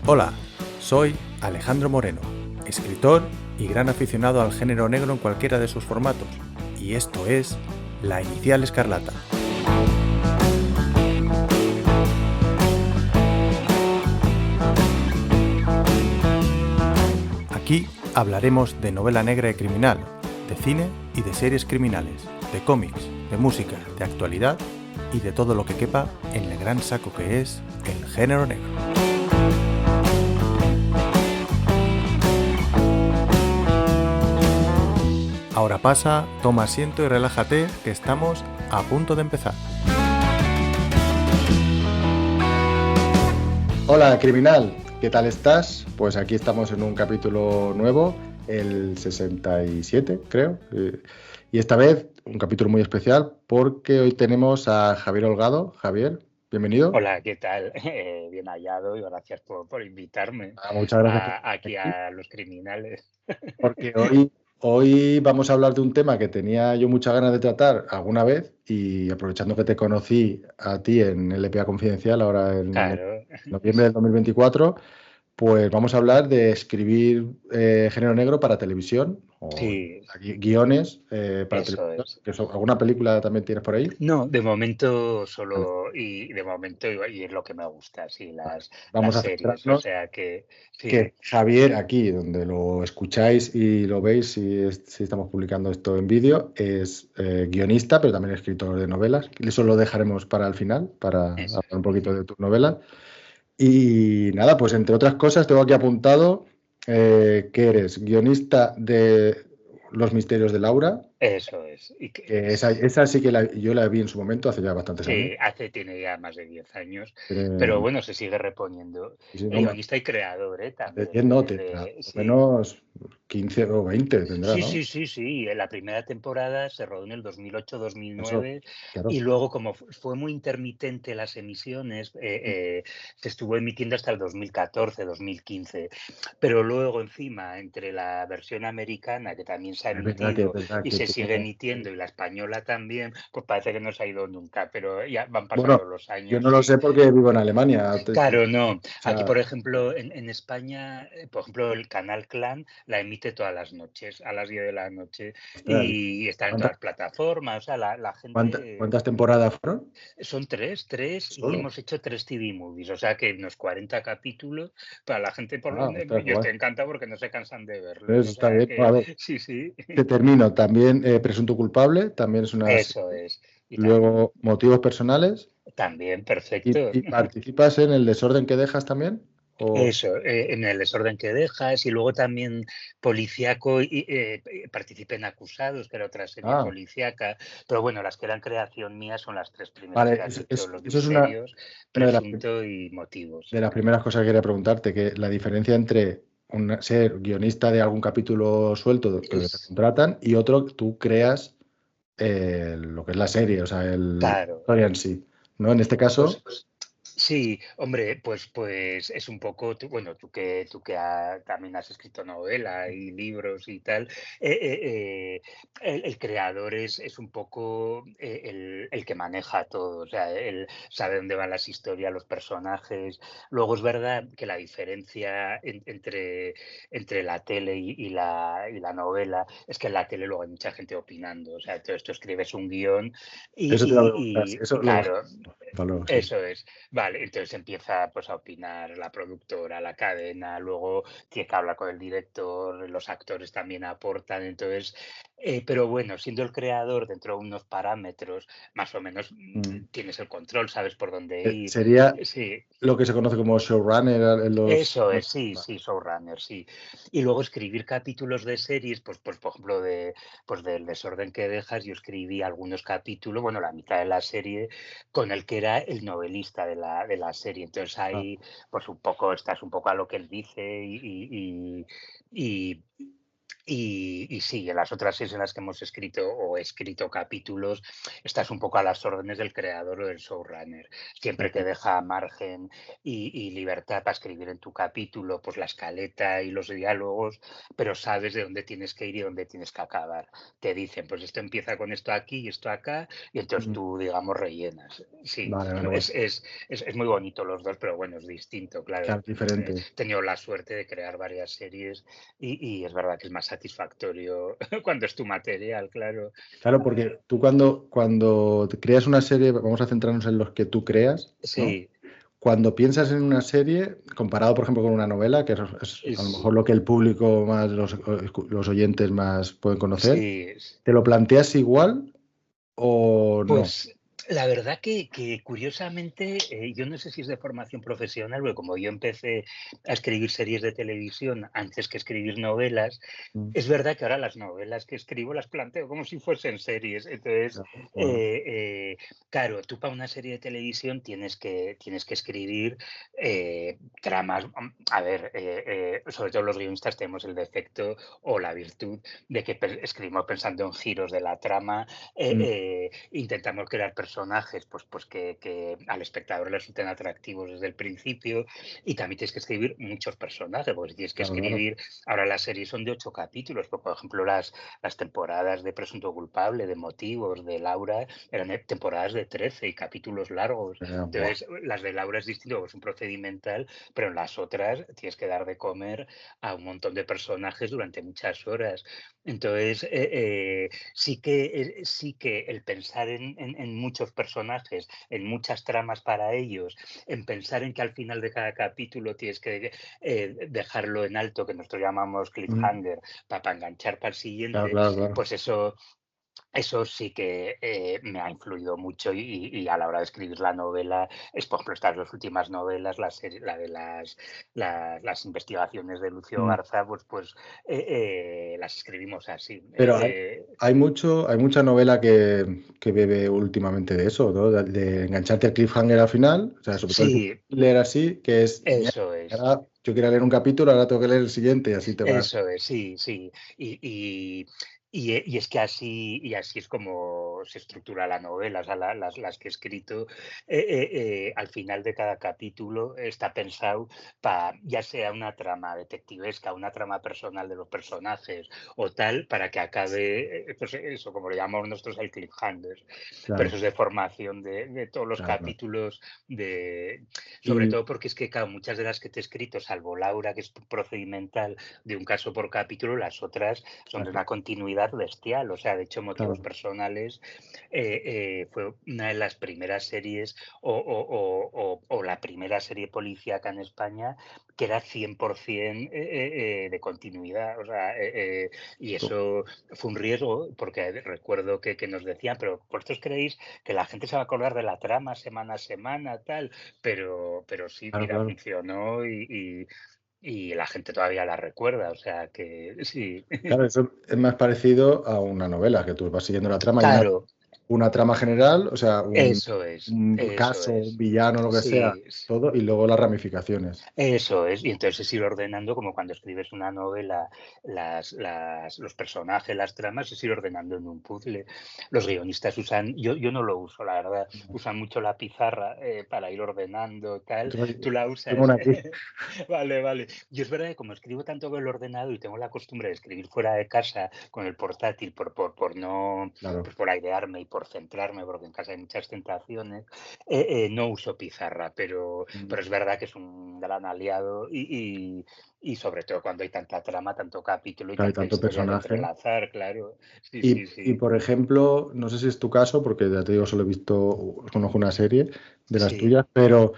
Hola, soy Alejandro Moreno, escritor y gran aficionado al género negro en cualquiera de sus formatos, y esto es La Inicial Escarlata. Aquí hablaremos de novela negra y criminal, de cine y de series criminales, de cómics, de música, de actualidad y de todo lo que quepa en el gran saco que es el género negro. Ahora pasa, toma asiento y relájate, que estamos a punto de empezar. Hola, criminal, ¿qué tal estás? Pues aquí estamos en un capítulo nuevo, el 67, creo. Y esta vez un capítulo muy especial porque hoy tenemos a Javier Holgado. Javier, bienvenido. Hola, ¿qué tal? Bien hallado y gracias por invitarme Muchas gracias por estar aquí aquí, a Los Criminales. porque hoy vamos a hablar de un tema que tenía yo muchas ganas de tratar alguna vez y aprovechando que te conocí a ti en LPA Confidencial, ahora en Claro, noviembre del 2024. Pues vamos a hablar de escribir género negro para televisión o sí, guiones para eso televisión. es. ¿Alguna película también tienes por ahí? No, de momento Vale, solo, y de momento, y es lo que me gusta, sí, vale. las Vamos a series, o centrarnos sea que que sí, Javier, aquí donde lo escucháis y lo veis, si estamos publicando esto en vídeo, es guionista, pero también escritor de novelas. Eso lo dejaremos para el final, para eso hablar un es. poquito de tus novelas. Y nada, pues entre otras cosas tengo aquí apuntado que eres guionista de Los Misterios de Laura, Eso es. Y que que esa sí que yo la vi en su momento, hace ya bastantes años. sí, tiene ya más de 10 años, pero Pero, bueno, se sigue reponiendo. sí, no, Guionista y creador, más de también, 10 no, tendrá por lo sí. menos 15 o 20 tendrá, Sí, ¿no? sí, sí, sí. La primera temporada se rodó en el Eso, 2008-2009 y claro. luego, como fue muy intermitente las emisiones, se estuvo emitiendo hasta el 2014-2015. Pero luego, encima, entre la versión americana, que también se ha Es emitido verdad y que se sigue tuvo. emitiendo, y la española también, pues parece que no se ha ido nunca, pero ya van Bueno, pasando los yo años no lo y sé porque vivo en Alemania. claro, no. O Aquí, sea, por ejemplo, en España, por ejemplo, el canal Clan la emite todas las noches, a las 10 de la noche, ostras, y está en todas ¿cuántas, las plataformas. O sea, la gente. cuántas temporadas fueron? Son tres, y Solo. hemos hecho tres TV movies, o sea que unos 40 capítulos. Para la gente, Ostras, qué yo guay. estoy encantado porque no se cansan de verlos. Eso O está sea bien. A que ver, sí, sí, te termino. También Presunto culpable, también es una eso serie. es. Y Luego, motivos personales. también perfecto. Y participas en el desorden que dejas también? O, Eso, en el desorden que dejas, y luego también policíaco, y participé en Acusados, que era otra serie ah, policíaca, pero bueno, las que eran creación mía son las tres primeras vale. que has dicho: Los Eso es Misterios, una Presunto y Motivos. de las primeras cosas que quería preguntarte, que la diferencia entre ser guionista de algún capítulo suelto que te Es contratan y otro, tú creas lo que es la serie, o sea, la claro. historia en sí, ¿no? En este caso, Pues sí, hombre, pues es un poco, bueno, tú que también has escrito novela y libros y tal, el creador es un poco el que maneja todo, o sea, él sabe dónde van las historias, los personajes. Luego es verdad que la diferencia entre la tele y la novela es que en la tele luego hay mucha gente opinando, o sea, entonces tú escribes un guión y, eso te iba a preguntar, si y, y, eso y luego, claro. luego, sí. Eso es. Vale, entonces empieza pues a opinar la productora, la cadena, luego tiene que hablar con el director, los actores también aportan, entonces, pero bueno, siendo el creador dentro de unos parámetros, más o menos Mm. tienes el control, sabes por dónde ir. Sería Sí, lo que se conoce como showrunner en eso es, los- sí, sí, showrunner, sí. Y luego escribir capítulos de series, pues por ejemplo, pues del desorden que dejas, yo escribí algunos capítulos, bueno, la mitad de la serie, con el que era el novelista de la serie. Entonces ah, ahí, pues un poco, estás un poco a lo que él dice, y Y sí, en las otras series en las que hemos escrito o he escrito capítulos, estás un poco a las órdenes del creador o del showrunner. Siempre te deja margen y libertad para escribir en tu capítulo, pues la escaleta y los diálogos, pero sabes de dónde tienes que ir y dónde tienes que acabar. Te dicen, pues esto empieza con esto aquí y esto acá, y entonces Mm. tú, digamos, rellenas. Sí, Vale, vale, bueno, es muy bonito los dos, pero bueno, es distinto, claro. claro, diferente. He tenido la suerte de crear varias series y es verdad que es más satisfactorio cuando es tu material, claro. Claro, porque tú cuando te creas una serie, vamos a centrarnos en los que tú creas, ¿no? Sí, Cuando piensas en una serie, comparado, por ejemplo, con una novela, que es a lo es, mejor lo que el público más, los oyentes más pueden conocer, sí, ¿te lo planteas igual o no? pues la verdad que curiosamente, yo no sé si es de formación profesional, porque como yo empecé a escribir series de televisión antes que escribir novelas, Mm, es verdad que ahora las novelas que escribo las planteo como si fuesen series. Entonces, claro, bueno, claro, tú para una serie de televisión tienes que escribir tramas. A ver, sobre todo los guionistas tenemos el defecto o la virtud de que escribimos pensando en giros de la trama, mm, intentamos crear personajes pues que al espectador le resulten atractivos desde el principio y también tienes que escribir muchos personajes, porque tienes que claro, claro. escribir, ahora las series son de 8 capítulos, pero, por ejemplo las temporadas de Presunto Culpable, de Motivos, de Laura, eran temporadas de 13 y capítulos largos. Buah, Entonces, las de Laura es distinto, es un procedimental, pero en las otras tienes que dar de comer a un montón de personajes durante muchas horas. Entonces, sí que el pensar en muchos personajes, en muchas tramas para ellos, en pensar en que al final de cada capítulo tienes que dejarlo en alto, que nosotros llamamos mm, cliffhanger, para enganchar para el claro, siguiente, claro, claro. pues eso sí que me ha influido mucho y a la hora de escribir la novela, es por ejemplo estas dos últimas novelas, la de las investigaciones de Lucio Mm. Garza, pues las escribimos así. Pero hay mucha novela que bebe últimamente de eso, ¿no? De engancharte al cliffhanger al final, o sea, sobre todo el Sí, leer así, que es, "Mierda, eso es. ahora yo quería leer un capítulo, ahora tengo que leer el siguiente", y así te vas. Eso es, sí, sí. Y es que así es como se estructura la novela. O sea, las que he escrito, al final de cada capítulo está pensado para, ya sea una trama detectivesca, una trama personal de los personajes o tal, para que acabe, pues eso, como lo llamamos nosotros, el cliffhanger. Pero Claro, eso es de formación de todos los claro, claro. capítulos, sobre Y todo porque es que, claro, muchas de las que te he escrito, salvo Laura, que es procedimental de un caso por capítulo, las otras son de claro, una continuidad bestial. O sea, de hecho, Motivos claro. Personales fue una de las primeras series o la primera serie policíaca en España que era 100% de continuidad. O sea, y eso fue un riesgo porque recuerdo que nos decían, pero ¿vosotros creéis que la gente se va a acordar de la trama semana a semana, tal? Pero sí, Claro, mira, claro. funcionó y la gente todavía la recuerda, o sea que sí. Claro, eso es más parecido a una novela, que tú vas siguiendo la trama y Claro, una trama general, o sea, eso es, un eso caso, un es. villano, lo que sea, Sí, todo, y luego las ramificaciones. eso es, y entonces es ir ordenando, como cuando escribes una novela, los personajes, las tramas, es ir ordenando en un puzzle. Los guionistas usan, yo no lo uso, la verdad, usan mucho la pizarra para ir ordenando, tal. ¿Tú la Tengo usas? una aquí. Vale, vale. Yo es verdad que como escribo tanto con el ordenador y tengo la costumbre de escribir fuera de casa con el portátil por no, Claro. pues por airearme y por centrarme, porque en casa hay muchas tentaciones, no uso pizarra, pero es verdad que es un gran aliado y sobre todo cuando hay tanta trama, tanto capítulo y Claro, hay tanta tanto historia que personaje. entrelazar, claro. Sí, sí, sí. Por ejemplo, no sé si es tu caso, porque ya te digo, solo he visto, conozco una serie de las Sí. tuyas, pero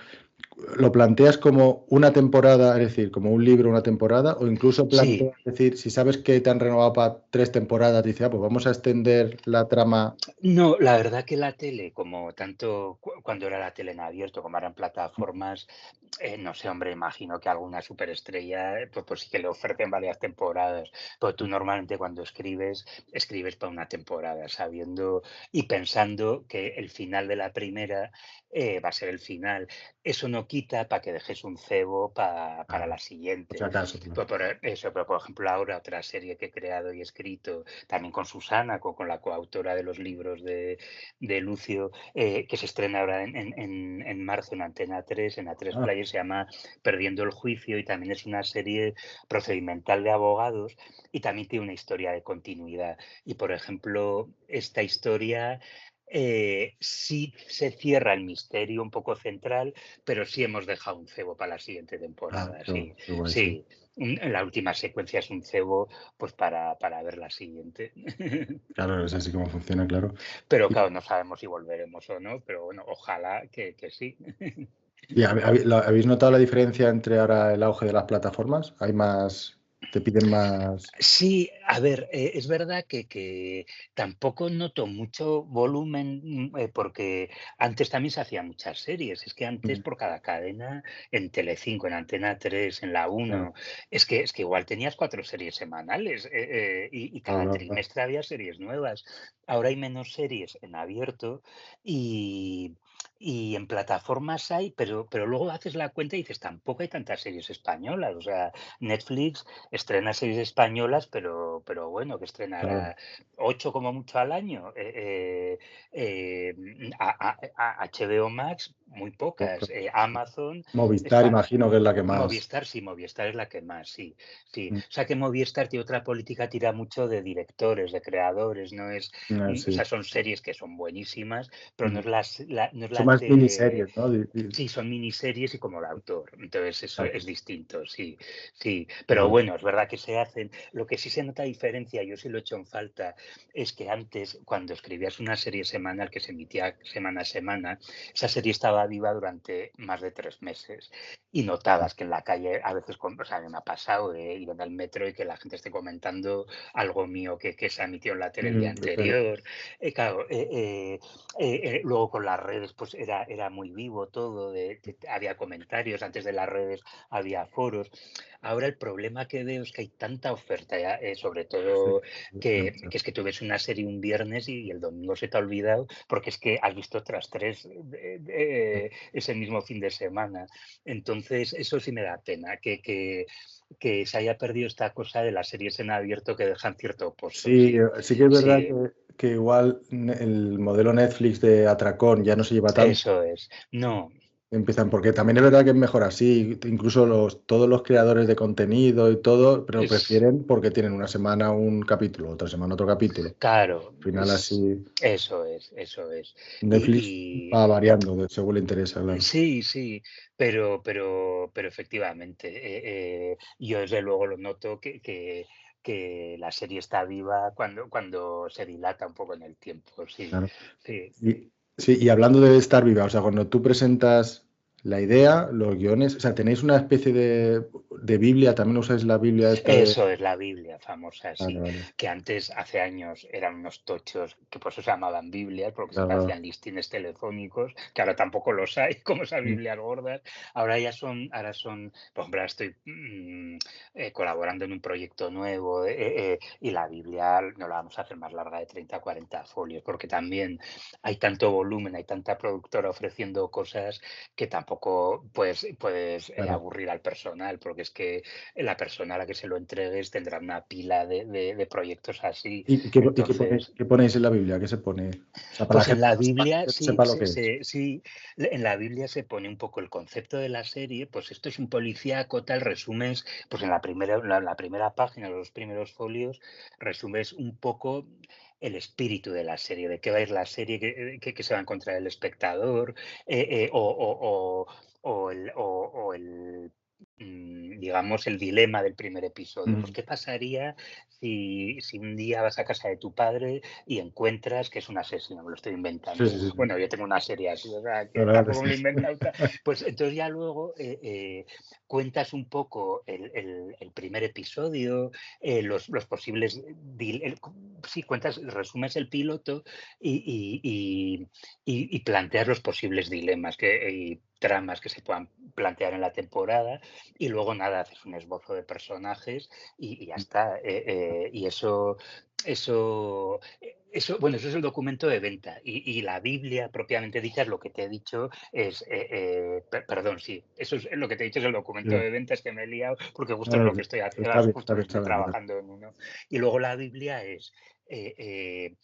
¿lo planteas como una temporada, es decir, como un libro, una temporada, o incluso Sí, planteas, es decir, si sabes que te han renovado para 3 temporadas, dices, ah, pues vamos a extender la trama? no, la verdad que la tele, como tanto cuando era la tele en abierto, como ahora en plataformas, No sé, hombre, imagino que alguna superestrella, pues sí que le ofrecen varias temporadas, pero tú normalmente cuando escribes, escribes para una temporada, sabiendo y pensando que el final de la primera va a ser el final. Eso no quita para que dejes un cebo para Claro, la por si siguiente. acaso, claro. Pues por eso, pero por ejemplo ahora otra serie que he creado y escrito, también con Susana, con la coautora de los libros de Lucio, que se estrena ahora en marzo en Antena 3 en A3 Ah, Player, se llama Perdiendo el juicio y también es una serie procedimental de abogados y también tiene una historia de continuidad. Y por ejemplo, esta historia sí se cierra el misterio un poco central, pero sí hemos dejado un cebo para la siguiente temporada. Sí, qué guay, sí. sí. En la última secuencia es un cebo pues para ver la siguiente. Claro, es así como funciona, claro. Pero ¿Y, claro, no sabemos si volveremos o no, pero bueno, ojalá que sí. habéis notado la diferencia entre ahora el auge de las plataformas? ¿Hay más, te piden más? Sí, a ver, es verdad que tampoco noto mucho volumen, porque antes también se hacían muchas series. Es que antes Mm, por cada cadena, en Telecinco, en Antena 3, en la claro, 1, es que igual tenías 4 series semanales, y claro, cada claro, claro. trimestre había series nuevas. Ahora hay menos series en abierto y y en plataformas hay, pero luego haces la cuenta y dices: "Tampoco hay tantas series españolas". O sea, Netflix estrena series españolas, pero bueno, que Claro. estrenará 8 como mucho al año. HBO Max, muy pocas. Amazon, Movistar, Spa- imagino que es la que más. Movistar, sí, Movistar es la que más, sí, sí. Mm, O sea que Movistar tiene otra política, tira mucho de directores, de creadores, no es, o sí. sea, son series que son buenísimas, pero no Mm. es no es Son la más tele. miniseries, ¿no? Sí, son miniseries y como de autor, entonces eso Claro, es distinto, sí, sí. qué Pero guay. bueno, es verdad que se hacen. Lo que sí se nota diferencia, yo sí lo he hecho en falta, es que antes, cuando escribías una serie semanal que se emitía semana a semana, esa serie estaba viva durante más de 3 meses y notabas que en la calle a veces, o sea, me ha pasado de ir en el metro y que la gente esté comentando algo mío que se emitió en la tele el día anterior. Claro, luego con las redes pues era muy vivo todo, había comentarios, antes de las redes había foros. Ahora el problema que veo es que hay tanta oferta, ya, sobre Sí, todo que demasiado. es que tú ves una serie un viernes y el domingo se te ha olvidado porque es que has visto otras tres ese mismo fin de semana. Entonces, eso sí me da pena, que se haya perdido esta cosa de las series en abierto que dejan cierto pozo. Sí, Sí, sí que es verdad sí, que igual el modelo Netflix de atracón ya no se lleva tanto. eso es. No. Empiezan, porque también es verdad que es mejor así, incluso todos los creadores de contenido y todo, pero Es, prefieren porque tienen una semana un capítulo, otra semana otro capítulo. claro, Al final así eso es, eso es. Netflix va variando según le interesa, claro. Sí, sí, pero efectivamente, yo desde luego lo noto que la serie está viva cuando se dilata un poco en el tiempo, sí, Claro. sí. Y, sí, y hablando de estar viva, o sea, cuando tú presentas la idea, los guiones, o sea, tenéis una especie de Biblia, también usáis la Biblia esta de... Eso es la Biblia famosa, Vale, sí, vale. que antes, hace años, eran unos tochos que por eso se llamaban Biblias, porque se Claro, parecían listines telefónicos, que ahora tampoco los hay, como esas claro. Biblias gordas. Ahora son, por ejemplo, ahora estoy colaborando en un proyecto nuevo, y la Biblia no la vamos a hacer más larga de 30 40 folios, porque también hay tanto volumen, hay tanta productora ofreciendo cosas que tampoco puedes Claro. aburrir al personal, porque es que la persona a la que se lo entregues tendrá una pila de proyectos así. ¿Y Entonces, qué ponéis en la Biblia? ¿Qué se pone? O sea, para la pues en gente la Biblia que no sí, sepa lo que es. sí, en la Biblia se pone un poco el concepto de la serie, pues esto es un policíaco, tal, resumes, pues en la primera página, los primeros folios, resumes un poco el espíritu de la serie, de qué va a ir la serie, qué se va a encontrar el espectador, digamos, el dilema del primer episodio. Pues, Mm. ¿qué pasaría si un día vas a casa de tu padre y encuentras que es un asesino? Me lo estoy Sí, inventando. sí, sí, sí. Bueno, yo tengo una serie así, o sea, que Vale, vale, tampoco sí. me lo he inventado. Pues entonces ya luego cuentas un poco el primer episodio, los posibles. Sí, resumes el piloto y planteas los posibles dilemas y tramas que se puedan plantear en la temporada y luego nada, haces un esbozo de personajes y ya está. Y bueno, eso es el documento de venta y la Biblia propiamente dicha es lo que te he dicho, perdón, sí, eso es lo que te he dicho es el documento Ya. de venta, es que me he liado porque justo No, es no, lo que estoy haciendo, está bien, está justo bien que estoy saberlo. trabajando en uno. Y luego la Biblia es eh, eh,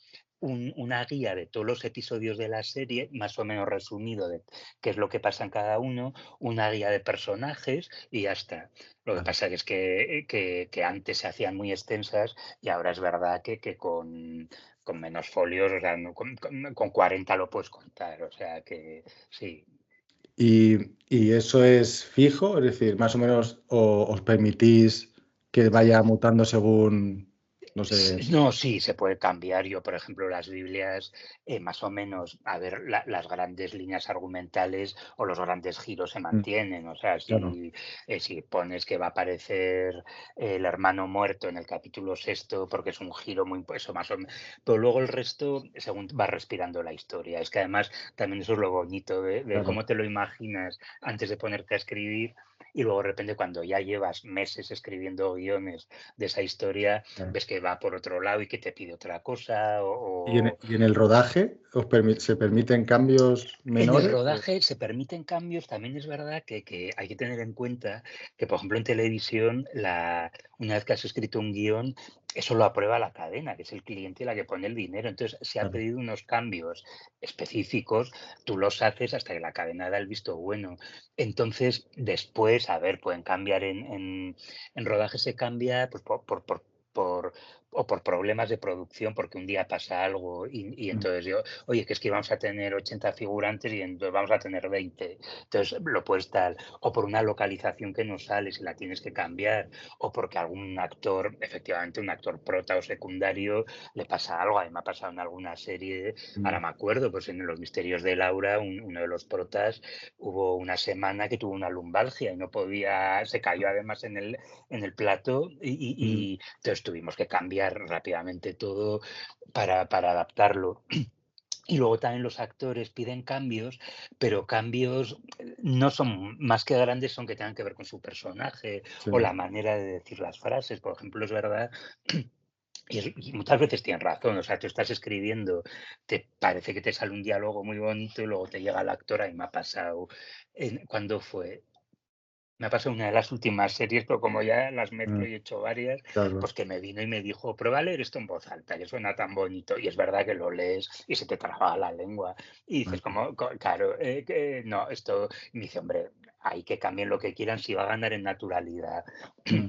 una guía de todos los episodios de la serie, más o menos resumido de qué es lo que pasa en cada uno, una guía de personajes y ya está. Lo que Vale. pasa es que antes se hacían muy extensas y ahora es verdad que con menos folios, o sea, con 40 lo puedes contar, o sea que sí. Y eso es fijo? Es decir, más o menos os permitís que vaya mutando según, no sé. No, sí, se puede cambiar. Yo, por ejemplo, las Biblias, más o menos, a ver, las grandes líneas argumentales o los grandes giros se Mm, mantienen. O sea, claro. si pones que va a aparecer el hermano muerto en el capítulo sexto, porque es un giro muy, eso más o menos. Pero luego el resto, según va respirando la historia. Es que además también eso es lo bonito de Claro. cómo te lo imaginas antes de ponerte a escribir. Y luego de repente cuando ya llevas meses escribiendo guiones de esa historia, Claro. ves que va por otro lado y que te pide otra cosa. ¿Y en el rodaje se permiten cambios En el menores? rodaje se permiten cambios. También es verdad que hay que tener en cuenta que, por ejemplo, en televisión, una vez que has escrito un guión, eso lo aprueba la cadena, que es el cliente la que pone el dinero. Entonces, se ha Claro. pedido unos cambios específicos, tú los haces hasta que la cadena da el visto bueno. Entonces, después, a ver, pueden cambiar en rodaje, se cambia pues, por- o por problemas de producción, porque un día pasa algo y Mm, entonces oye, que es que vamos a tener 80 figurantes y entonces vamos a tener 20. Entonces lo puedes tal, o por una localización que no sale si la tienes que cambiar, o porque algún actor, efectivamente un actor prota o secundario, le pasa algo. A mí me ha pasado en alguna serie, ahora mm, me acuerdo, pues en Los Misterios de Laura, uno de los protas, hubo una semana que tuvo una lumbalgia y no podía, se cayó además en el plato mm. y entonces tuvimos que cambiar rápidamente todo para adaptarlo. Y luego también los actores piden cambios, pero cambios no son más que grandes, son que tengan que ver con su personaje Sí, o la manera de decir las frases. Por ejemplo, es verdad, y muchas veces tienen razón, o sea, tú estás escribiendo, te parece que te sale un diálogo muy bonito y luego te llega el actor, y me ha pasado, ¿cuándo fue? Me ha pasado una de las últimas series, pero como ya las mm, mezclo y he hecho varias, claro. pues que me vino y me dijo, prueba a leer esto en voz alta, que suena tan bonito. Y es verdad que lo lees y se te traba la lengua. Y dices, Vale. como, claro, no, esto. Y me dice, hombre, hay que cambien lo que quieran si va a ganar en naturalidad. Mm.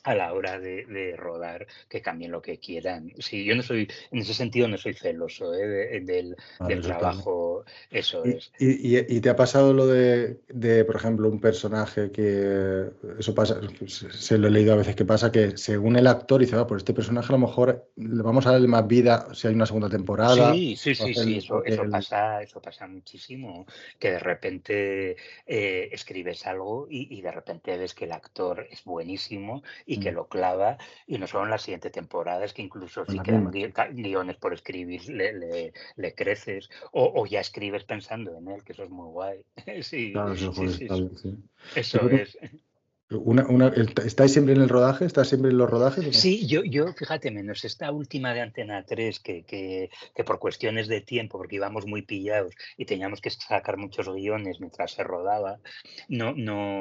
A la hora de rodar, que cambien lo que quieran. Sí, yo no soy, en ese sentido no soy celoso, del, Vale, del eso está bien. trabajo, eso ¿Y, es. y te ha pasado lo de, por ejemplo, un personaje que eso pasa, se lo he leído a veces que pasa que según el actor dice, va, por este personaje a lo mejor le vamos a darle más vida si hay una segunda temporada Sí, sí, o sí, hacer sí, el papel. eso pasa muchísimo, que de repente escribes algo y de repente ves que el actor es buenísimo y que Mm, lo clava, y no solo en la siguiente temporada, es que incluso con si las quedan mismas. guiones por escribir, le creces, o ya escribes pensando en él, que eso es muy guay. Sí, Claro, eso sí, joder, sí, está bien, sí. Y eso bueno, es. ¿estáis siempre en el rodaje? ¿Estás siempre en los rodajes o no? Sí, yo, fíjate, menos esta última de Antena 3, que por cuestiones de tiempo, porque íbamos muy pillados y teníamos que sacar muchos guiones mientras se rodaba, no,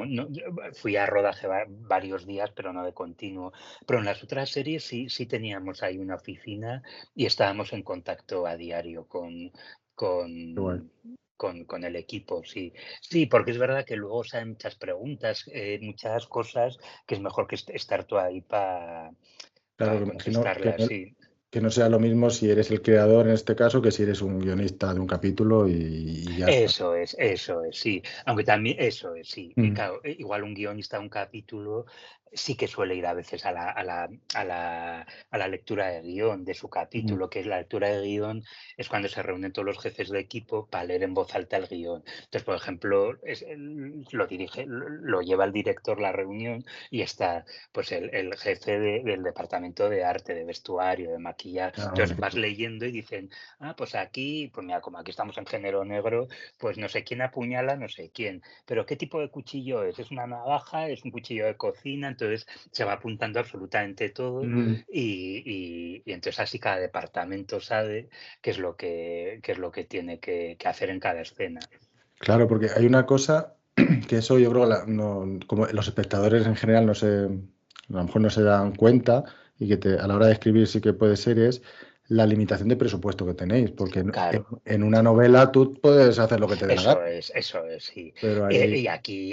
yo fui a rodaje varios días, pero no de continuo. Pero en las otras series sí teníamos ahí una oficina y estábamos en contacto a diario Qué guay. con, con el equipo, sí. Sí, porque es verdad que luego salen muchas preguntas, muchas cosas que es mejor que estar tú ahí para Claro, que imagino contestarle así. que no sea lo mismo si eres el creador en este caso que si eres un guionista de un capítulo y ya está. Eso es, sí. Aunque también, eso es, sí. Y Mm, claro, igual un guionista de un capítulo, sí que suele ir a veces a la lectura de guión de su Mm, capítulo, que es la lectura de guión, es cuando se reúnen todos los jefes de equipo para leer en voz alta el guión. Entonces, por ejemplo, lo lleva el director la reunión y está pues el jefe del departamento de arte, de vestuario, de maquillaje. ah, Entonces vas leyendo y dicen, pues aquí, pues mira, como aquí estamos en género negro, pues no sé quién apuñala, no sé quién. Pero ¿qué tipo de cuchillo es? ¿Es una navaja? ¿Es un cuchillo de cocina? Entonces se va apuntando absolutamente todo mm, y entonces así cada departamento sabe qué es lo que tiene que hacer en cada escena. claro, porque hay una cosa que eso yo creo que como los espectadores en general a lo mejor no se dan cuenta y que a la hora de escribir sí que puede ser es la limitación de presupuesto que tenéis, porque Claro. en una novela tú puedes hacer lo que te dé la gana, Eso es, sí. pero ahí, Y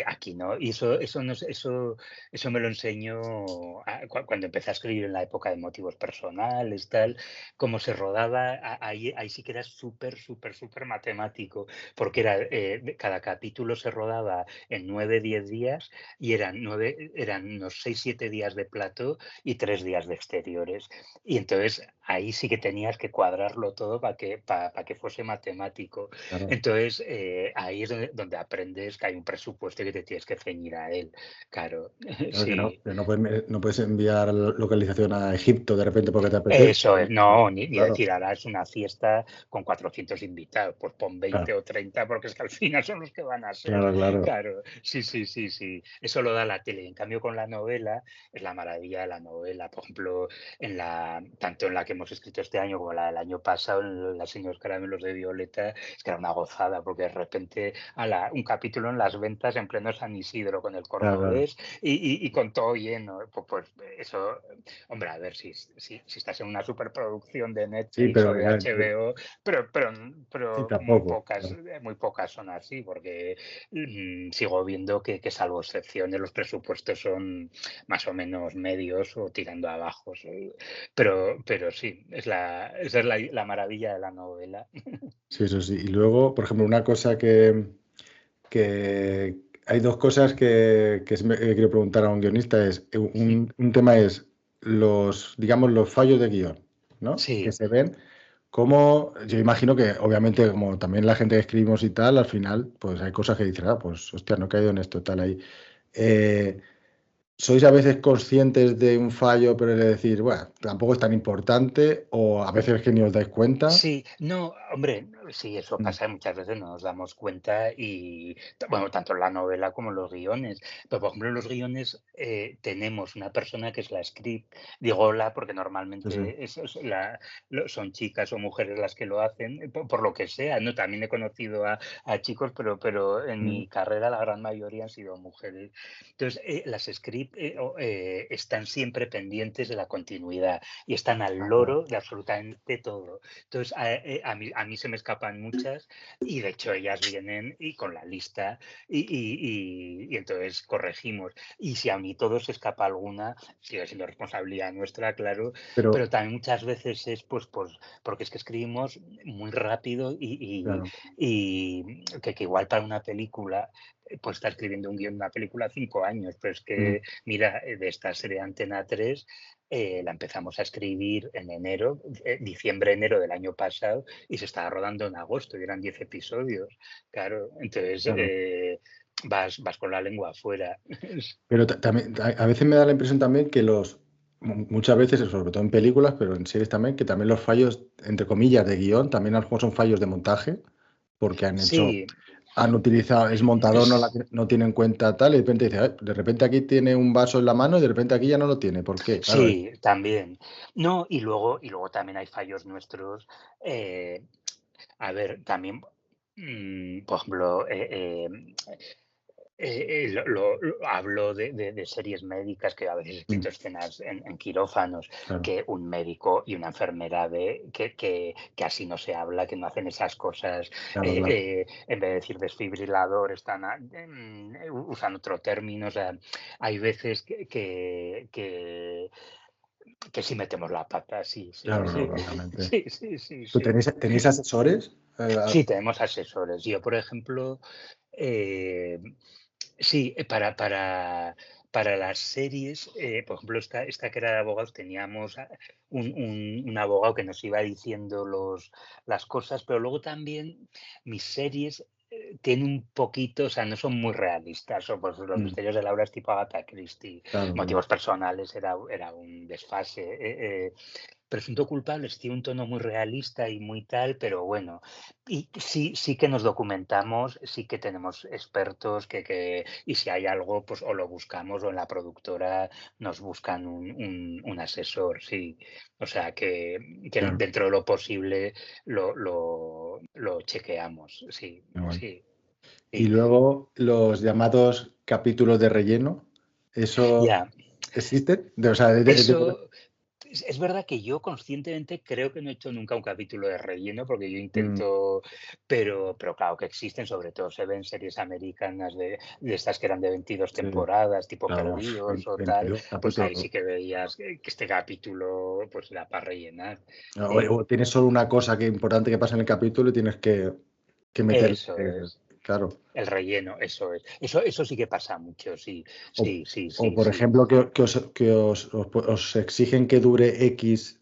aquí no. Y eso, no, eso me lo enseñó cuando empecé a escribir en la época de motivos personales, tal, cómo se rodaba. Ahí sí que era súper, súper, súper matemático, porque cada capítulo se rodaba en 9, 10 días y eran unos 6, 7 días de plató y 3 días de exteriores. Y entonces ahí sí que tenías que cuadrarlo todo para que fuese matemático. claro. Entonces, ahí es donde aprendes que hay un presupuesto y que te tienes que ceñir a él. Claro, Claro sí. que no puedes enviar localización a Egipto de repente porque te apetece. Eso es, no, ni Claro, decir, ahora es una fiesta con 400 invitados, pues pon 20 claro, o 30 porque es que al final son los que van a ser. claro, claro. Claro, sí, sí, sí, sí. Eso lo da la tele. En cambio, con la novela, es la maravilla de la novela. Por ejemplo, tanto en la que hemos escrito este año como la del año pasado, en Las Señores Caramelos de Violeta, es que era una gozada, porque de repente, un capítulo en las ventas en pleno San Isidro con el Claro, claro. cordobés y con todo lleno. Pues eso. Hombre, a ver, si estás en una superproducción de Sí, Netflix o pero de HBO, pero, pero, sí, pero tampoco. Claro. muy pocas son así, porque sigo viendo que salvo excepciones, los presupuestos son más o menos medios o tirando abajo. Pero sí, esa es la maravilla de la novela. Sí, eso sí. Y luego, por ejemplo, una cosa que hay dos cosas que quiero preguntar a un guionista es, un tema es digamos, los fallos de guión, ¿no? Que Sí. se ven. Como, yo imagino que, obviamente, como también la gente que escribimos y tal, al final, pues hay cosas que dicen, pues, hostia, no he caído en esto, tal ahí. Eh, ¿Sois a veces conscientes de un fallo, pero de decir, bueno, tampoco es tan importante, o a veces que ni os dais cuenta? Sí, no, hombre, sí, eso Mm, pasa, muchas veces no nos damos cuenta y, bueno, tanto en la novela como en los guiones. Pero, por ejemplo, en los guiones tenemos una persona que es la script. Digo la porque sí, sí. normalmente son chicas o mujeres las que lo hacen, por lo que sea, ¿no? También he conocido a chicos, pero en Mm, mi carrera la gran mayoría han sido mujeres. Entonces, las script están siempre pendientes de la continuidad y están al ah, claro. loro de absolutamente todo. Entonces, a mí se me escapan muchas y de hecho ellas vienen y con la lista y entonces corregimos. Y si a mí todo se escapa alguna, sigue siendo responsabilidad nuestra, claro, pero Pero, también muchas veces es pues porque es que escribimos muy rápido claro. que igual para una película, pues está escribiendo un guión de una película 5 años, pero es Mm, que, mira, de esta serie Antena 3 la empezamos a escribir en enero, diciembre, enero del año pasado y se estaba rodando en agosto y eran 10 episodios. Claro, entonces claro. vas con la lengua afuera. Pero también, a veces me da la impresión también que muchas veces, sobre todo en películas, pero en series también, que también los fallos, entre comillas, de guión, también a lo mejor son fallos de montaje, porque Sí, han utilizado, es montador, es- no tiene en cuenta tal, y de repente dice, "Ay, de repente aquí tiene un vaso en la mano y de repente aquí ya no lo tiene. ¿Por qué? Claro, sí, también. No, y luego también hay fallos nuestros. A ver, también, por ejemplo, hablo de series médicas que a veces he mm, escrito escenas en quirófanos, claro, que un médico y una enfermera que así no se habla, que no hacen esas cosas. claro, claro. En vez de decir desfibrilador, están usan otro término. O sea, hay veces que sí metemos la pata, sí, sí, Claro, no, sí, obviamente. sí, sí, sí, ¿Tú sí. tenéis asesores? Sí, tenemos asesores. Yo, por ejemplo, eh, sí, para las series, por ejemplo, esta que era de abogados, teníamos un abogado que nos iba diciendo las cosas, pero luego también mis series tienen un poquito, o sea, no son muy realistas, o pues los Mm, misterios de Laura es tipo Agatha Christie, claro, claro. motivos personales era un desfase. Presunto culpables tiene un tono muy realista y muy tal, pero bueno, y sí que nos documentamos, sí que tenemos expertos y si hay algo, pues o lo buscamos o en la productora nos buscan un asesor, sí. O sea que Claro, dentro de lo posible lo chequeamos, sí, qué guay. sí, Y sí. luego los llamados capítulos de relleno, ¿eso Ya, existen? O sea, eso. Es verdad que yo conscientemente creo que no he hecho nunca un capítulo de relleno, porque yo mm, intento, pero claro que existen, sobre todo se ven series americanas de estas que eran de 22 sí, temporadas, tipo claro, Perdidos o tal, 22 pues ahí capítulos. sí que veías que este capítulo pues era para rellenar. O tienes solo una cosa que importante que pasa en el capítulo y tienes que meter, Eso es, claro. el relleno, eso es. Eso sí que pasa mucho, sí, O, sí, sí, o, sí, por sí. ejemplo, os exigen que dure X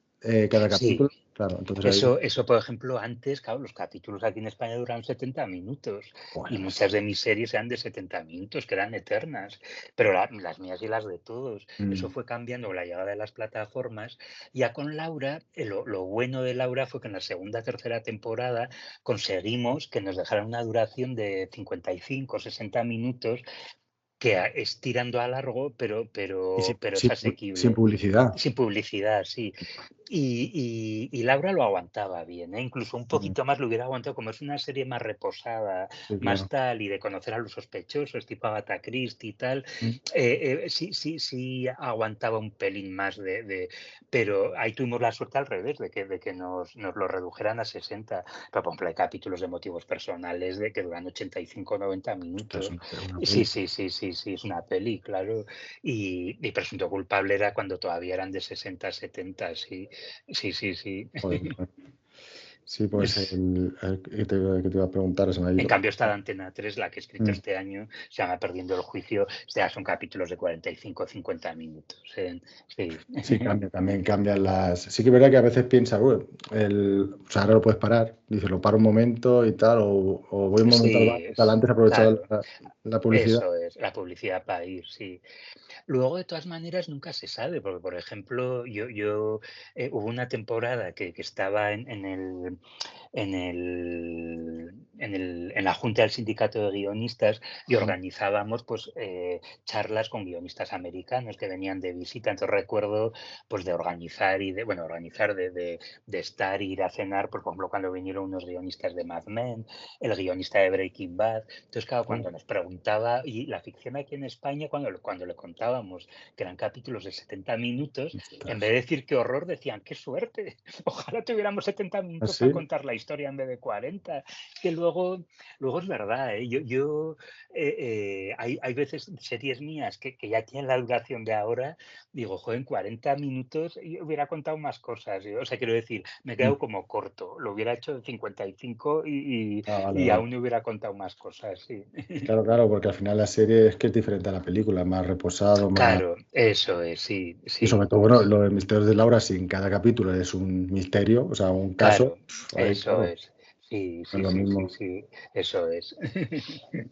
cada Sí, capítulo. Claro, entonces ahí, eso, por ejemplo, antes, claro, los capítulos aquí en España duran 70 minutos y pues, muchas de mis series eran de 70 minutos, que eran eternas, pero las mías y las de todos. Eso mm, fue cambiando con la llegada de las plataformas. Ya con Laura, lo bueno de Laura fue que en la segunda, tercera temporada conseguimos que nos dejaran una duración de 55, 60 minutos, que es tirando a largo, pero, y pero, sin, pero es sin sin asequible. publicidad. Sin publicidad, sí. Y Laura lo aguantaba bien, ¿eh? Incluso un Mm, poquito más lo hubiera aguantado, como es una serie más reposada, sí, más claro. tal, y de conocer a los sospechosos, tipo Agatha Christie y tal, Mm, sí aguantaba un pelín más pero ahí tuvimos la suerte al revés, de que nos lo redujeran a 60. Pero, por ejemplo, hay capítulos de motivos personales de que duran 85 o 90 ostras, es minutos. una Sí, peli. sí, sí, sí, sí, es una peli, claro. Y Presunto culpable era cuando todavía eran de 60 70, sí, sí, sí, sí. Joder. Sí, pues Es- que te iba a preguntar, se me ha En ido. cambio, esta de Antena 3, la que he escrito Mm, este año, se llama Perdiendo el juicio, ya son capítulos de 45 50 minutos. Sí. sí, cambia, también cambian las. Sí que es verdad que a veces piensas, "Uy, o sea, ahora lo puedes parar. Dices, lo paro un momento y tal, o voy un momento al Sí, baño, tal, antes he aprovechado claro, la publicidad. eso es, la publicidad para ir, sí. Luego, de todas maneras, nunca se sabe, porque, por ejemplo, hubo una temporada que estaba en la Junta del Sindicato de Guionistas y Mm, organizábamos pues charlas con guionistas americanos que venían de visita. Entonces recuerdo pues de organizar de estar e ir a cenar, pues, por ejemplo, cuando vinieron unos guionistas de Mad Men, el guionista de Breaking Bad. Entonces, claro, oh, cuando nos preguntaba, y la ficción aquí en España, cuando le contábamos que eran capítulos de 70 minutos, en ostras. vez de decir qué horror, decían qué suerte. Ojalá tuviéramos 70 minutos para Así, contar la historia en vez de 40. Que luego es verdad, ¿eh? Hay veces series mías que ya tienen la duración de ahora, digo, joder, en 40 minutos yo hubiera contado más cosas. O sea, quiero decir, me he mm, quedado como corto. Lo hubiera hecho en 55 vale, y vale. aún no hubiera contado más cosas, sí. Claro, claro, porque al final la serie es que es diferente a la película, más reposado, más. Claro, eso es, sí, Y sobre sí. todo, bueno, lo de Misterios de Laura, si en cada capítulo es un misterio, o sea, un caso, Claro, ahí, eso claro, es. Sí, es sí, lo sí, sí, mismo. sí, eso es.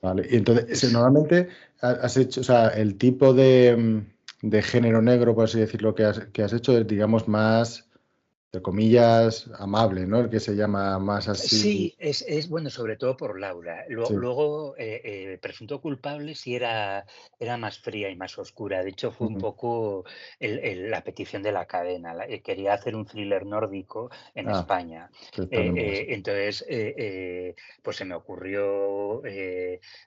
Vale, y entonces, Es- normalmente has hecho, o sea, el tipo de género negro, por así decirlo, que has hecho es, digamos, más, de comillas, amable, ¿no? El que se llama más así. Sí, bueno, sobre todo por Laura. Sí. Luego, Presunto culpable sí era más fría y más oscura. De hecho, fue un Ujú. poco la petición de la cadena. Quería hacer un thriller nórdico en Ah, España. que está de moda, sí. Entonces, pues se me ocurrió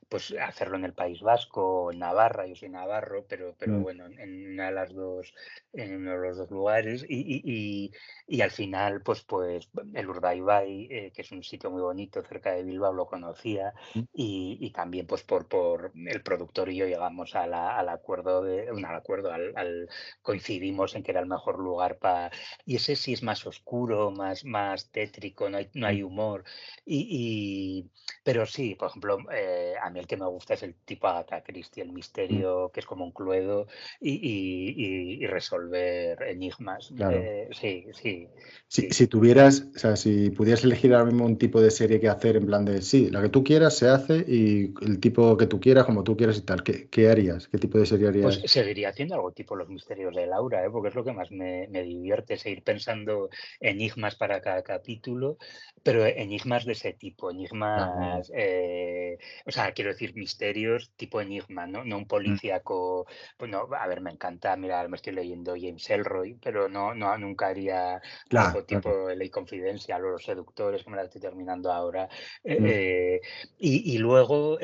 pues hacerlo en el País Vasco o en Navarra. Yo soy navarro, pero Mm, bueno, en una de las dos, en uno de los dos lugares. y al final, pues el Urdaibai, que es un sitio muy bonito cerca de Bilbao, lo conocía y también pues por el productor y yo llegamos al acuerdo coincidimos en que era el mejor lugar para... Y ese sí es más oscuro, más tétrico, no hay humor. Pero sí, por ejemplo, a mí el que me gusta es el tipo Agatha Christie, el misterio que es como un cluedo y resolver enigmas. Claro. Sí, sí, Si, sí. si tuvieras, o sea, si pudieras elegir ahora mismo un tipo de serie que hacer en plan de sí, la que tú quieras se hace y el tipo que tú quieras, como tú quieras y tal, ¿qué harías? ¿Qué tipo de serie Pues harías? seguiría haciendo algo tipo Los misterios de Laura, porque es lo que más me divierte, seguir pensando enigmas para cada capítulo, pero enigmas de ese tipo, Ah, enigmas, o sea, quiero decir, misterios tipo enigma, no un mm, policíaco. Pues no, a ver, me encanta, mira, me estoy leyendo James Ellroy, pero nunca haría claro, algo claro. tipo Ley Confidencial o Los Seductores, que me la estoy terminando ahora. Mm, Y luego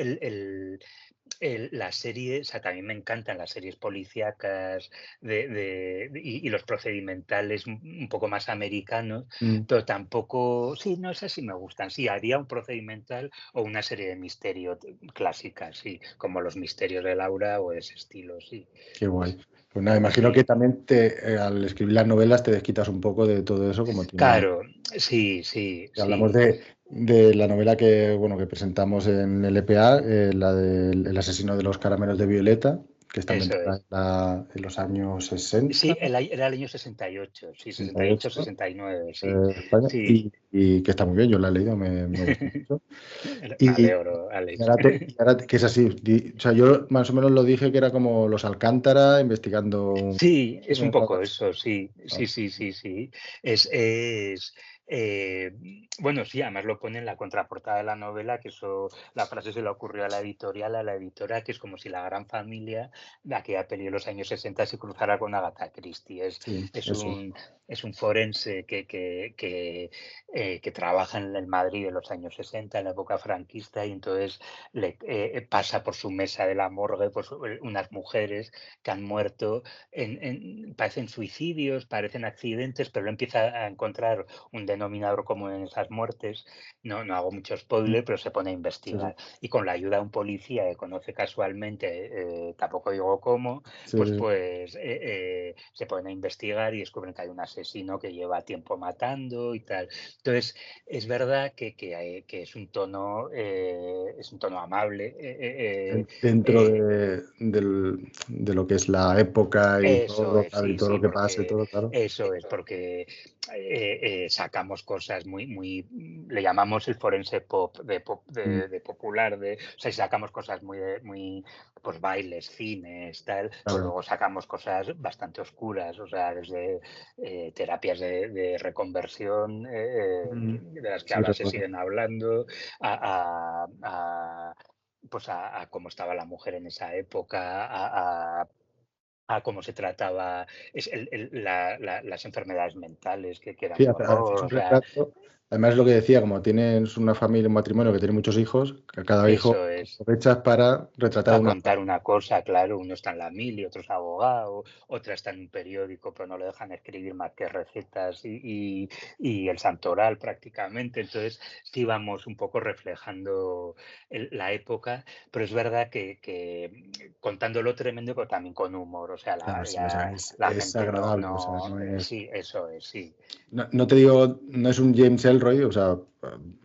la serie, o sea, también me encantan las series policíacas y los procedimentales un poco más americanos, mm. pero tampoco, sí, no sé si me gustan. Sí, haría un procedimental o una serie de misterio clásica, sí, como Los misterios de Laura o ese estilo, sí. Qué guay. Pues nada, imagino que Sí, también al escribir las novelas te desquitas un poco de todo eso, como tiene. claro, sí, sí, Si hablamos sí, de la novela que, bueno, que presentamos en el EPA, la del El asesino de los caramelos de Violeta, que está eso ambientada es. en los años 60, Sí, era el año 68, sí, 68, 68, 69, sí, España, sí. y que está muy bien, yo la he leído, me gusta mucho. Me Y, alegro, y Alex. ahora, que es así, o sea, yo más o menos lo dije que era como los Alcántara investigando un Sí, es un crimen o algo poco así. eso, sí, Ah, sí, sí, sí, sí. Es, eh, bueno, sí, además lo pone en la contraportada de la novela, que eso, la frase se le ocurrió a la editorial, a la editora, que es como si la gran familia de aquella peli de los años 60 se cruzara con Agatha Christie. sí, Es eso. un, es un forense que trabaja en Madrid de los años 60, en la época franquista, y entonces pasa por su mesa de la morgue pues, unas mujeres que han muerto parecen suicidios, parecen accidentes, pero él empieza a encontrar un denominador común en esas muertes. No hago mucho spoiler, pero se pone a Sí, sí, investigar. Y con la ayuda de un policía que conoce casualmente, tampoco digo cómo, sí, se ponen a investigar y descubren que hay un asesino que lleva tiempo matando y tal. Entonces, es verdad que es un tono amable. dentro Eh, de lo que es la época eso es, claro, y sí, todo sí, lo que pasa y porque todo, claro. eso es, porque sacamos cosas le llamamos el forense pop, Mm, de popular, o sea, sacamos cosas pues bailes, cines, tal, pues claro. luego sacamos cosas bastante oscuras, o sea, desde terapias de reconversión, Mm, de las que sí, ahora se recuerdo. siguen hablando, pues a cómo estaba la mujer en esa época, a cómo se trataba las enfermedades mentales, que era Sí, un haces horror, un o sea, retrato. Además, lo que decía, como tienes una familia, un matrimonio que tiene muchos hijos, que cada hijo eso es. aprovechas para retratar Para una contar familia. una cosa, claro, uno está en la mil y otro es abogado, otra está en un periódico, pero no le dejan escribir más que recetas y el santoral prácticamente. Entonces, sí vamos un poco reflejando la época, pero es verdad que contándolo tremendo, pero también con humor. O sea, Claro, sí, o sea, la es gente agradable, o sea, no es. sí, eso es, sí. No te digo, no es un James Ellroy, o sea,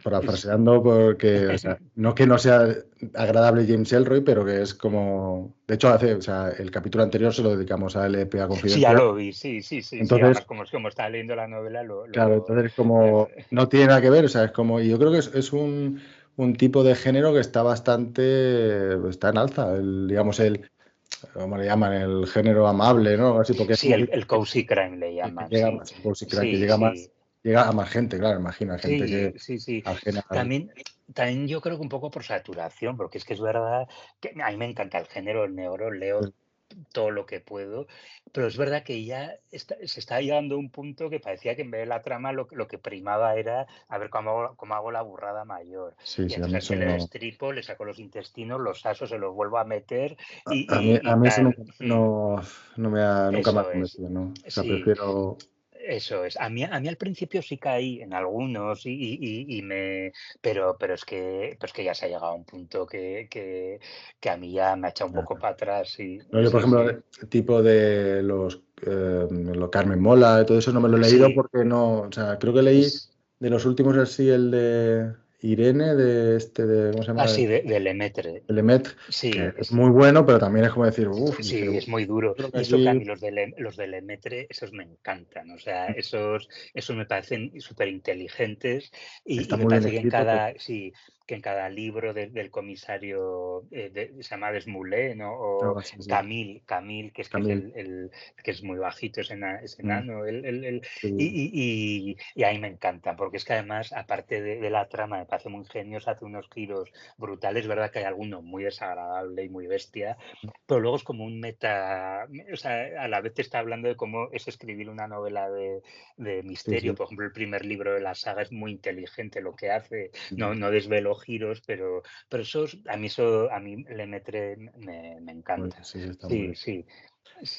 parafraseando, porque, o sea, no que no sea agradable James Ellroy, pero que es como. De hecho, o sea, el capítulo anterior se lo dedicamos a LPA Sí, ya Confidencial. lo vi, sí, sí, sí, sí. Además, Entonces, como estaba leyendo la novela, claro, entonces es me- como. No tiene nada que ver, o sea, es como. Y yo creo que es un tipo de género que está bastante. Está en alza, digamos, ¿cómo le llaman? El género amable, ¿no? Algo así, porque es sí, como el cozy crime le que llaman, llega sí. más, pues, sí, que Sí, llega sí, más, llega a más gente, claro, imagina, gente sí, que sí, sí. ajena al. También, también yo creo que un poco por saturación, porque es que es verdad que a mí me encanta el género, el negro, leo todo lo que puedo, pero es verdad que ya se está llegando a un punto que parecía que en vez de la trama lo que primaba era a ver cómo hago la burrada mayor. Sí, Y sí, a mí entonces es que le eso, destripo, le saco los intestinos, los asos, se los vuelvo a meter a y mí eso tal. nunca, no, nunca me ha Eso es. convencido, ¿no? O sea, Sí, prefiero. Eso es. A mí al principio sí caí en algunos pero es que ya se ha llegado a un punto que a mí ya me ha echado un Ya. poco para atrás. No, yo, por Sí, ejemplo, sí. el tipo de lo Carmen Mola, todo eso no me lo he leído Sí, porque no, o sea, creo que leí es de los últimos así el de Irene, ¿cómo se llama? así de Lemaitre. El Emet, que Sí, es muy bueno, pero también es como decir, uff, dije, sí, es muy yo duro. creo que Y eso que a aquí mí los de Lemaitre, esos me encantan. O sea, esos me parecen súper inteligentes está y me muy bien parece que escrito. Pues, sí, que en cada libro del comisario se llama Desmoulins, ¿no? O algo así, sí. Camille, que es También. que es muy bajito, es Mm, enano. sí, Y a mí me encantan, porque es que además, aparte de la trama, me parece muy ingeniosa, hace unos giros brutales. Es verdad que hay alguno muy desagradable y muy bestia, pero luego es como un o sea, a la vez te está hablando de cómo es escribir una novela de sí, misterio. sí. Por ejemplo, el primer libro de la saga es muy inteligente lo que hace, Mm, no desvelo giros, pero a mí Lemaitre me muy encanta. bien, sí, está muy Sí, bien. sí.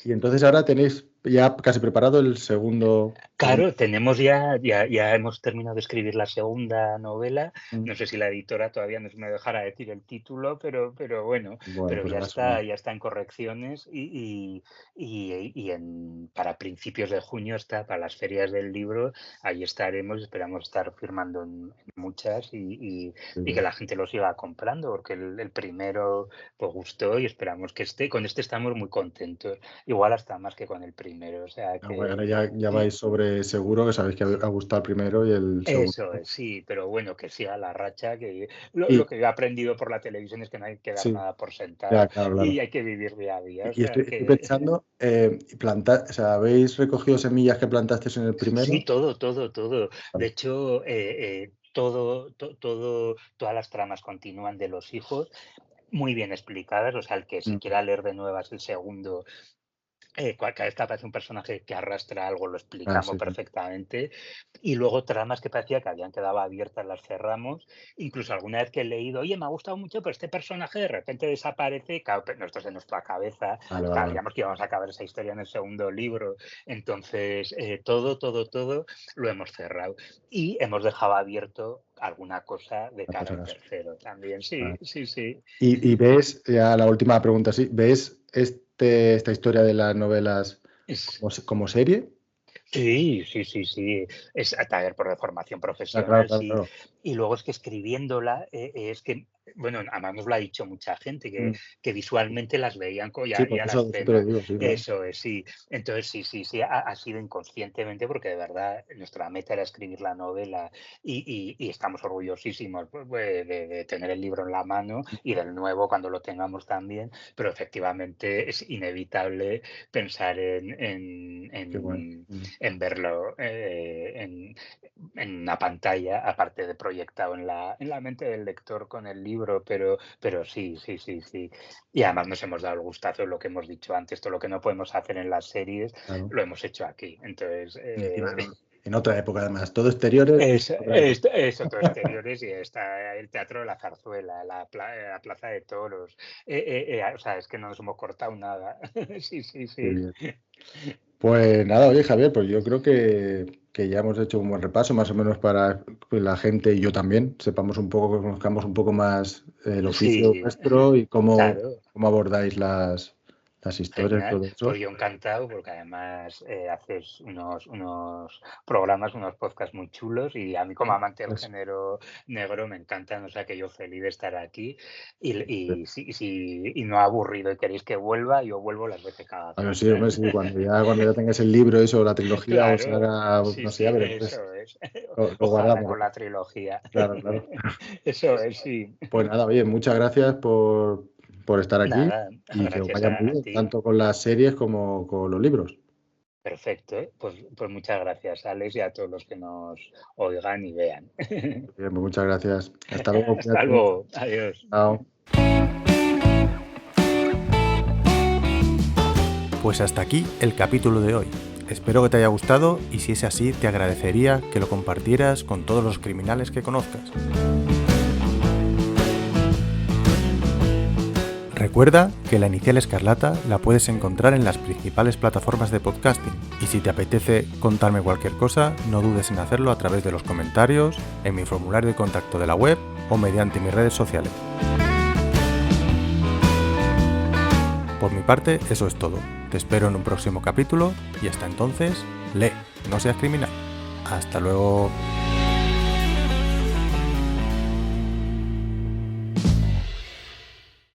Y entonces ahora tenéis ya casi preparado el segundo. Claro, ya hemos terminado de escribir la segunda novela. Mm, No sé si la editora todavía nos me dejará decir el título, pero bueno, bueno, pero pues ahora seguro. ya está en correcciones para principios de junio está para las ferias del libro. Ahí estaremos, esperamos estar firmando en muchas Sí, y que la gente lo siga comprando, porque el primero pues gustó y esperamos que con este estamos muy contentos, igual hasta más que con el primero, o sea bueno, ahora que. ya vais sobre seguro que sabéis que ha gustado el primero y el segundo. Eso es, sí, pero bueno, que siga la racha, que lo Y que yo he aprendido por la televisión es que no hay que dar sí, nada por ya, sentado claro, y claro. hay que vivir día a día, o Y sea estoy que pensando, plantar, o sea, ¿habéis recogido semillas que plantasteis en el sí, primero? todo, todo, todo. De Vale. hecho, todas las tramas continúan de los hijos muy bien explicadas, o sea, el que si Mm, quiera leer de nuevas el segundo. Cada vez que aparece un personaje que arrastra algo lo ah, explicamos sí, sí. perfectamente. Y luego tramas que parecía que habían quedado abiertas las cerramos. Incluso alguna vez que he leído, oye, me ha gustado mucho, pero este personaje de repente desaparece. Claro, pero nosotros en nuestra cabeza Vale, vale, vale. sabíamos que íbamos a acabar esa historia en el segundo libro. Entonces, todo lo hemos cerrado. Y hemos dejado abierto alguna cosa de Ah, por cara si al acaso. tercero también. Sí, Vale. sí, sí. Y ves, ya la última pregunta, sí, ¿ves esta historia de las novelas Es- como serie? Sí, sí, sí, sí. Es a taller por de formación Ah, claro, profesional, claro, sí. claro. Y luego es que escribiéndola, es que, bueno, además nos lo ha dicho mucha gente, Mm, que visualmente las veían sí, ya por la eso te lo escena. digo, sí, claro. Eso es, sí. Entonces, sí, sí, sí, ha sido inconscientemente, porque de verdad nuestra meta era escribir la novela y estamos orgullosísimos pues, de tener el libro en la mano y del nuevo cuando lo tengamos también, pero efectivamente es inevitable pensar Qué guay. Mm. en verlo en una pantalla, aparte de proyectado en la mente del lector con el libro, pero sí, sí, sí, sí. Y además nos hemos dado el gustazo de lo que hemos dicho antes, todo lo que no podemos hacer en las series, Claro. lo hemos hecho aquí. Entonces, Y encima en otra época, además, todo exteriores y otra época. es otro exteriores y está el Teatro de la Zarzuela, la Plaza de Toros. O sea, es que no nos hemos cortado nada. Sí, sí, Qué sí. bien. Pues nada, oye Javier, pues yo creo que ya hemos hecho un buen repaso, más o menos para que la gente y yo también sepamos un poco, que conozcamos un poco más el oficio Sí, vuestro y claro. cómo abordáis las historias, Genial, todo pues eso. yo encantado porque además haces unos programas, unos podcasts muy chulos y a mí como amante del Pues, género negro me encantan, o sea que yo feliz de estar aquí y no aburrido y queréis que vuelva, yo vuelvo las veces que haga a ver, sí, falta. hombre, sí, cuando ya tengas el libro, eso, la trilogía, o se Claro, haga, sí, no sé, sí, ya veremos, pues, eso es. lo Ojalá guardamos. con la trilogía. Claro, claro. Eso es, sí. Pues nada, oye, muchas gracias por estar aquí Nada, y que os gracias vaya muy a bien, ti. tanto con las series como con los libros. Perfecto, ¿eh? Pues muchas gracias, Alex, y a todos los que nos oigan y vean. Bien, pues muchas gracias. Hasta luego, Hasta cuídate. luego, adiós. Chao. Pues hasta aquí el capítulo de hoy. Espero que te haya gustado y si es así te agradecería que lo compartieras con todos los criminales que conozcas. Recuerda que La Inicial Escarlata la puedes encontrar en las principales plataformas de podcasting y si te apetece contarme cualquier cosa, no dudes en hacerlo a través de los comentarios, en mi formulario de contacto de la web o mediante mis redes sociales. Por mi parte, eso es todo. Te espero en un próximo capítulo y hasta entonces, lee, no seas criminal. Hasta luego.